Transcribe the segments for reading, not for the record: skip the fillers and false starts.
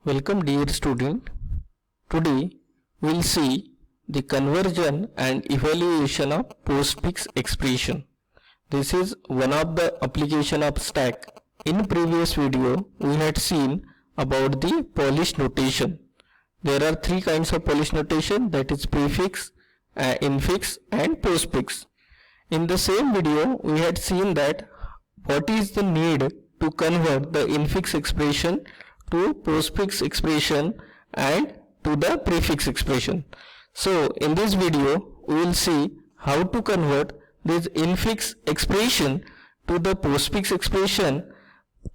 Welcome dear student. Today we will see the conversion and evaluation of postfix expression. This is one of the application of stack. In previous video we had seen about the Polish notation. There are three kinds of Polish notation, that is prefix, infix and postfix. In the same video we had seen that what is the need to convert the infix expression to postfix expression and to the prefix expression. So in this video we will see how to convert this infix expression to the postfix expression,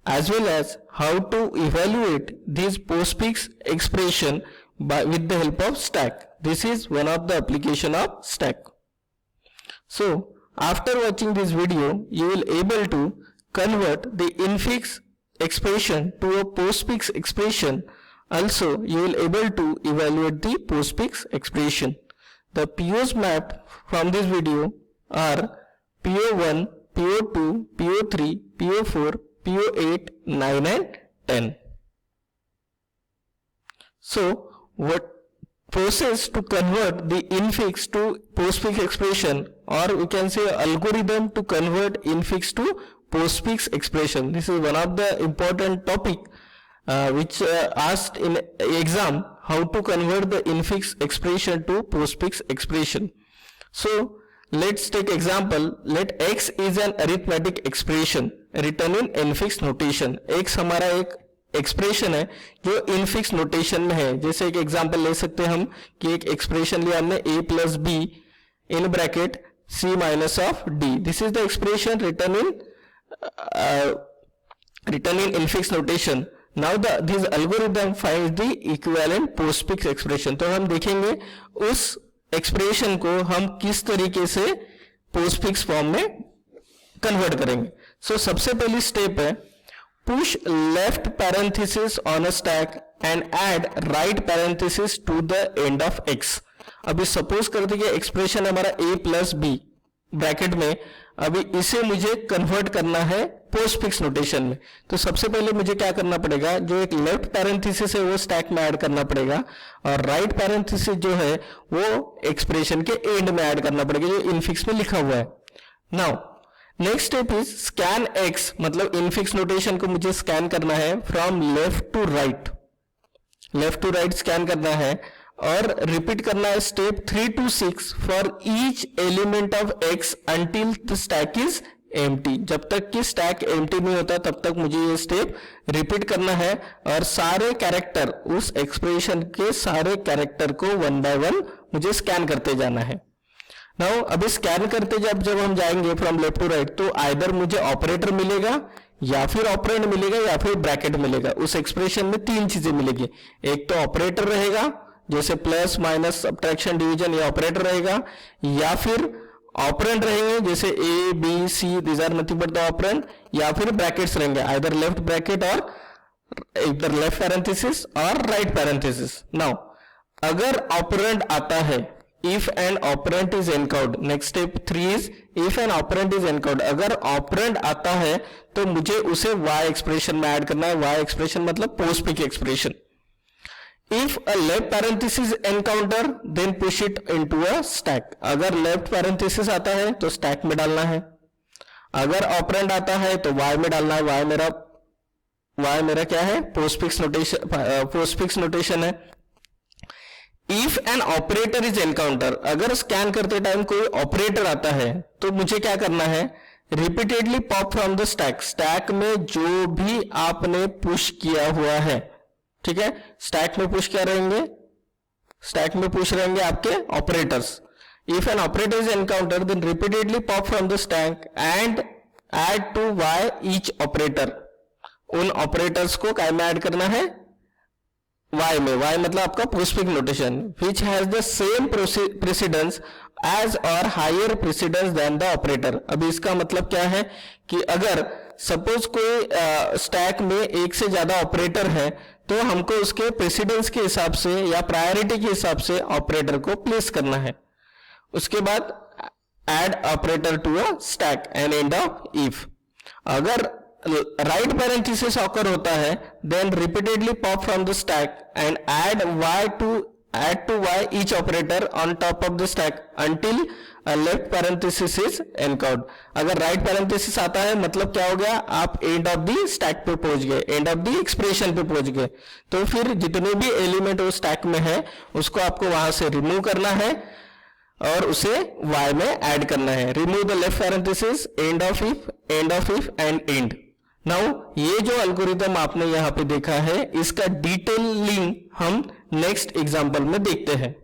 as well as how to evaluate this postfix expression with the help of stack. This is one of the application of stack. So after watching this video you will able to convert the infix expression to a postfix expression. Also you will able to evaluate the postfix expression. The POs mapped from this video are PO1, PO2, PO3, PO4, PO8, 9 and 10. So what process to convert the infix to postfix expression, or we can say algorithm to convert infix to postfix expression. This is one of the important topic which asked in exam, how to convert the infix expression to postfix expression. So let's take example. Let x is an arithmetic expression written in infix notation. x हमारा एक expression है जो infix notation में है. जैसे एक example ले सकते हैं हम कि एक एक्सप्रेशन लिया हमने a plus be in bracket c minus of d. This is the expression return in infix notation. Now this algorithm finds the equivalent postfix expression. तो हम देखेंगे उस एक्सप्रेशन को हम किस तरीके से पोस्टफिक्स फॉर्म में कन्वर्ट करेंगे. सो सबसे पहली स्टेप है push left parenthesis on a stack and add right parenthesis to the end of x. अभी सपोज कर दीजिए एक्सप्रेशन हमारा a प्लस बी ब्रैकेट में. अभी इसे मुझे कन्वर्ट करना है पोस्टफिक्स नोटेशन में. तो सबसे पहले मुझे क्या करना पड़ेगा, जो एक लेफ्ट पैरेंथेसिस है वो स्टैक में ऐड करना पड़ेगा और राइट पैरेंथेसिस जो है वो एक्सप्रेशन के एंड में ऐड करना पड़ेगा जो इनफिक्स में लिखा हुआ है. Now next step is scan x, मतलब इनफिक्स नोटेशन को मुझे स्कैन करना है from left to right. Left to right scan करना है और रिपीट करना है step 3 to 6 for each element of x until the stack is empty. जब तक कि स्टैक एम्प्टी नहीं होता तब तक मुझे ये स्टेप रिपीट करना है और सारे कैरेक्टर, उस एक्सप्रेशन के सारे कैरेक्टर को वन बाय वन मुझे स्कैन करते जाना है. नाउ अभी स्कैन करते जब हम जाएंगे फ्रॉम लेफ्ट टू राइट तो आइदर मुझे ऑपरेटर मिलेगा या फिर ऑपरेंड मिलेगा या फिर ब्रैकेट मिलेगा. उस एक्सप्रेशन में तीन चीजें मिलेगी. एक तो ऑपरेटर रहेगा जैसे प्लस माइनस सब्ट्रैक्शन डिवीजन, ये ऑपरेटर रहेगा, या फिर ऑपरेंड रहेंगे जैसे A B C, this are nothing but the operand, या फिर ब्रैकेट्स रहेंगे आइदर लेफ्ट ब्रैकेट और इधर लेफ्ट पैरेंथेसिस और राइट पैरेंथेसिस. नाउ अगर ऑपरेंड आता है, if an operand is encoded, next step 3 is if an operand is encoded. अगर ऑपरेंड आता है तो मुझे उसे y एक्सप्रेशन में ऐड करना है. y एक्सप्रेशन मतलब postfix expression. if a left parenthesis encounter then push it into a stack. अगर लेफ्ट पैरेंथेसिस आता है तो स्टैक में डालना है. अगर ऑपरेंड आता है तो y में डालना है. y मेरा क्या है, पोस्टफिक्स नोटेशन है. If an operator is encounter, अगर स्कैन करते टाइम कोई ऑपरेटर आता है तो मुझे क्या करना है, repeatedly pop from the stack. Stack में जो भी आपने पुश किया हुआ है, ठीक है, स्टैक में पुश क्या रहेंगे, स्टैक में पुश रहेंगे आपके operators. If an operator is encounter then repeatedly pop from the stack and add to y each operator. उन ऑपरेटर्स को क्या में ऐड करना है, y में. y मतलब आपका postfix notation which has the same precedence as or higher precedence than the operator. अभी इसका मतलब क्या है कि अगर सपोज कोई स्टैक में एक से ज्यादा ऑपरेटर है तो हमको उसके प्रेसिडेंस के हिसाब से या प्रायोरिटी के हिसाब से ऑपरेटर को प्लेस करना है. उसके बाद add operator to a stack and end of if. अगर राइट पैरेंथेसिस ऑकर होता है, then repeatedly pop from the stack and add to y each operator on top of the stack until a left parenthesis is encountered. अगर right parenthesis आता है मतलब क्या हो गया, आप एंड ऑफ दी स्टैक पे पहुंच गए, एंड ऑफ दी एक्सप्रेशन पे पहुंच गए. तो फिर जितने भी एलिमेंट वो स्टैक में है उसको आपको वहां से रिमूव करना है और उसे y में ऐड करना है. Remove the left parenthesis, and of if and and. Now ये जो एल्गोरिथम आपने यहाँ पे देखा है इसका डिटेलिंग हम नेक्स्ट एग्जांपल में देखते हैं.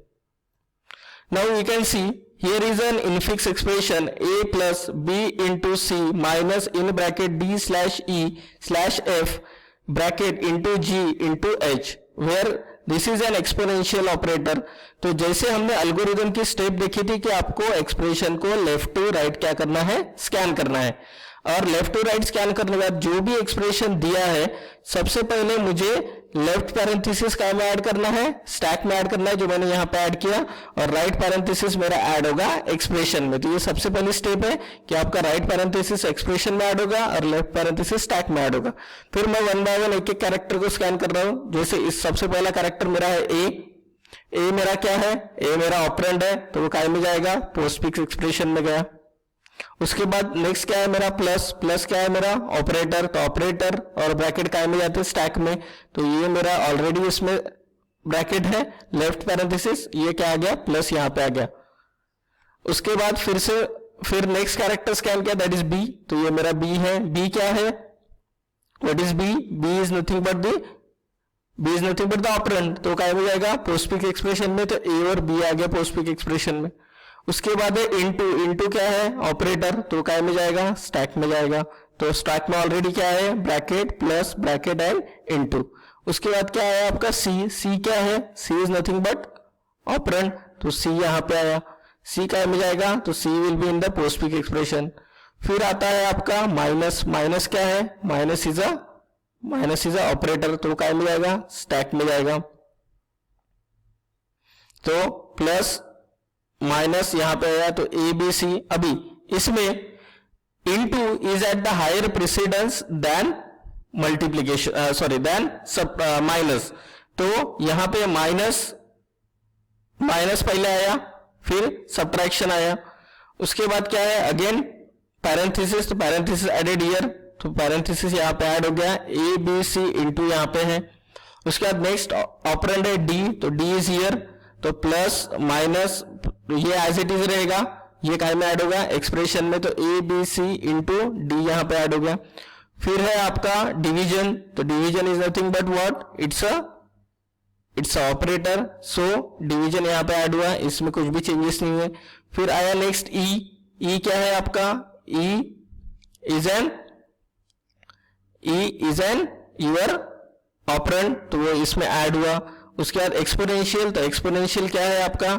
Now you can see here is an infix expression a plus b into C minus in bracket d slash e slash f bracket into g into h where this is an exponential operator. तो जैसे हमने algorithm की step देखी थी कि आपको expression को left to right क्या करना है, स्कैन करना है. और लेफ्ट टू राइट स्कैन करने के बाद जो भी एक्सप्रेशन दिया है सबसे पहले मुझे लेफ्ट पैरेंथेसिस क्या में ऐड करना है, स्टैक में ऐड करना है जो मैंने यहाँ पे ऐड किया, और राइट पैरेंथेसिस मेरा ऐड होगा एक्सप्रेशन में. तो ये सबसे पहली स्टेप है कि आपका राइट पैरेंथेसिस एक्सप्रेशन में ऐड होगा और लेफ्ट पैरेंथेसिस स्टैक में ऐड होगा. फिर मैं वन बाय वन एक एक कैरेक्टर को स्कैन कर रहा हूं. जैसे इस सबसे पहला कैरेक्टर मेरा है ए मेरा क्या है, ए मेरा ऑपरेंड है तो वो काय में जाएगा, पोस्टफिक्स एक्सप्रेशन में गया. उसके बाद नेक्स्ट क्या है मेरा प्लस क्या है मेरा ऑपरेटर, तो ऑपरेटर और ब्रैकेट काय में जाते हैं, स्टैक में. तो ये मेरा ऑलरेडी इसमें ब्रैकेट है, लेफ्ट पैरेंथेसिस, ये क्या आ गया प्लस यहाँ पे आ गया. उसके बाद फिर नेक्स्ट कैरेक्टर स्कैन किया दैट इज बी. तो ये मेरा बी है. बी क्या है, what is B, B is nothing but the operand. तो काय में जाएगा पोस्टफिक्स एक्सप्रेशन में. तो ए और बी आ गया पोस्टफिक्स एक्सप्रेशन में. उसके बाद है इनटू क्या है ऑपरेटर, तो काय में जाएगा, स्टैक में जाएगा. तो स्टैक में ऑलरेडी क्या है bracket plus bracket and into. उसके बाद क्या है आपका सी क्या है, सी इज नथिंग बट ऑपरेंड. तो सी यहाँ पे आया. सी काय में जाएगा, तो C will be in the postfix expression. फिर आता है आपका माइनस क्या है, माइनस इज अ ऑपरेटर. तो काय में जाएगा, स्टैक में जाएगा. तो प्लस माइनस यहां पे आया तो ए बी सी. अभी इसमें into is at the higher precedence then multiplication then minus. तो यहां पे माइनस पहले आया, फिर सब्ट्रैक्शन आया. उसके बाद क्या है अगेन पैरेंथेसिस, तो पैरेंथेसिस एडेड हियर. तो पैरेंथेसिस यहां पे ऐड हो गया, ए बी सी इनटू यहां पे है. उसके बाद नेक्स्ट ऑपरेंड है डी, तो डी इज हियर. तो प्लस माइनस ये एज इट इज रहेगा, ये काय में ऐड होगा एक्सप्रेशन में. तो A B C into D यहाँ पे ऐड हो गया. फिर है आपका डिवीजन. तो division is nothing but what, it's a operator. So division यहाँ पे ऐड हुआ, इसमें कुछ भी चेंजेस नहीं हुए. फिर आया नेक्स्ट ई क्या है आपका, E is an your operand. तो वो इसमें ऐड हुआ. उसके बाद एक्सपोनेंशियल, तो एक्सपोनेंशियल क्या है आपका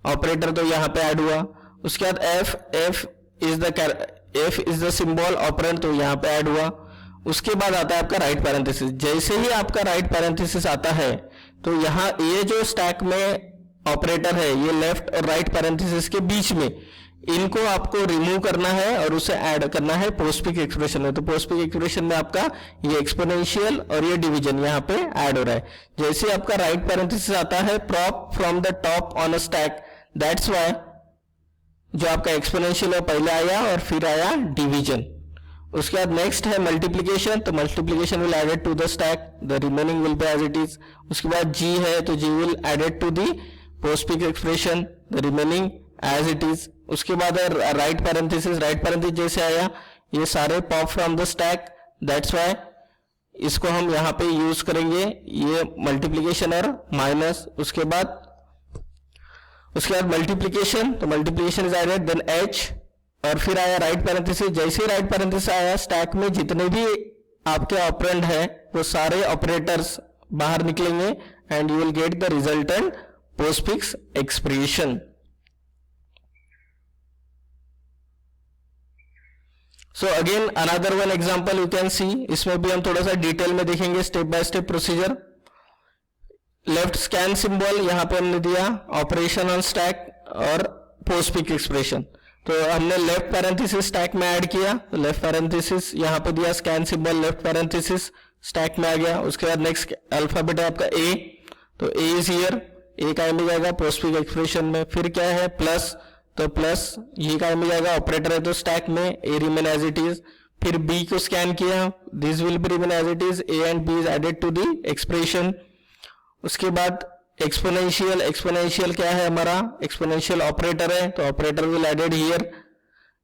ऑपरेटर, तो यहाँ पे ऐड हुआ. उसके बाद F is the symbol operand, तो यहाँ पे ऐड हुआ. उसके बाद आता है आपका राइट पैरेंथेसिस. जैसे ही आपका राइट पैरेंथेसिस आता है तो यहाँ ये जो स्टैक में ऑपरेटर है ये लेफ्ट और राइट पैरेंथेसिस के बीच में, इनको आपको रिमूव करना है और उसे ऐड करना है पोस्टफिक्स एक्सप्रेशन में. तो पोस्टफिक्स एक्सप्रेशन में आपका ये एक्सपोनेंशियल और ये डिवीजन यहाँ पे ऐड हो रहा है. जैसे आपका राइट पैरेंथेसिस आता है prop from the top on a stack, that's Y जो आपका एक्सपोनेंशियल है पहले आया और फिर आया डिवीजन. उसके बाद नेक्स्ट है मल्टीप्लीकेशन. तो multiplication will added to the stack, the remaining will be as it is. उसके बाद जी है तो G will added to the postfix expression, the remaining as it is. उसके बाद है राइट पैरेंथेसिस जैसे आया ये सारे pop from the stack, that's why इसको हम यहाँ पे यूज करेंगे ये मल्टीप्लीकेशन और माइनस. उसके बाद मल्टीप्लीकेशन, तो multiplication is added then H. और फिर आया राइट पैरेंथेसिस. जैसे ही राइट पैरेंथेसिस आया स्टैक में जितने भी आपके ऑपरेंड है वो सारे ऑपरेटर्स बाहर निकलेंगे and you will get the resultant postfix expression. So again another one example you can सी. इसमें भी हम थोड़ा सा डिटेल में देखेंगे step by step procedure. Left scan symbol यहां पे हमने दिया, ऑपरेशन ऑन स्टैक और पोस्टफिक्स एक्सप्रेशन. तो हमने लेफ्ट पैरेंथेसिस स्टैक में ऐड किया, तो लेफ्ट पैरेंथेसिस यहाँ पे दिया, scan symbol, left parenthesis stack में आ गया। उसके बाद नेक्स्ट अल्फाबेट है आपका ए, तो ए इज हियर, ए का मिल जाएगा पोस्टफिक्स एक्सप्रेशन में। फिर क्या है प्लस, तो प्लस ये का मिल जाएगा, ऑपरेटर है तो स्टैक में, A remain as it is. फिर बी को स्कैन किया, this will be remain as it is, A and B is added to the expression. उसके बाद एक्सपोनेंशियल, एक्सपोनेंशियल क्या है हमारा, एक्सपोनेंशियल ऑपरेटर है, तो ऑपरेटर विल एडेड हियर,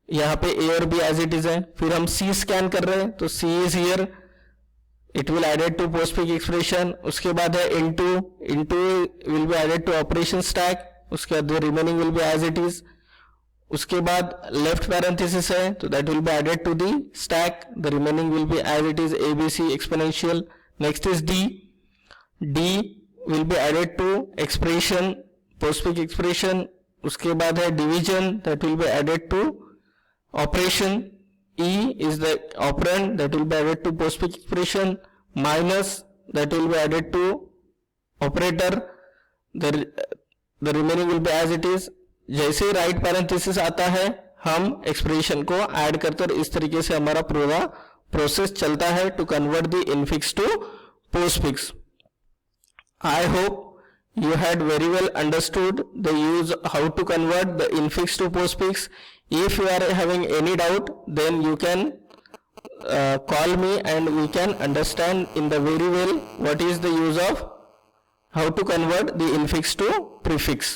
यहाँ पे ए और बी एज इट इज है। फिर हम सी स्कैन कर रहे हैं, तो C is here, it will added to postfix expression. उसके बाद है into, into will be added to operation stack, उसके बाद remaining will be as it is. उसके बाद लेफ्ट पैरेंथेसिस है, तो that will be added to the stack, the remaining will be as it is, A B C exponential. Next is D, D will be added to expression, postfix expression. उसके बाद है division, that will be added to operation. E is the operand, that will be added to postfix expression. Minus, that will be added to operator. The remaining will be as it is. जैसे right parenthesis आता है, हम expression को add करते हैं। इस तरीके से हमारा पूरा प्रोसेस चलता है to convert the infix to postfix. I hope you had very well understood the use, how to convert the infix to postfix. If you are having any doubt, then you can call me and we can understand in the very well what is the use of how to convert the infix to prefix.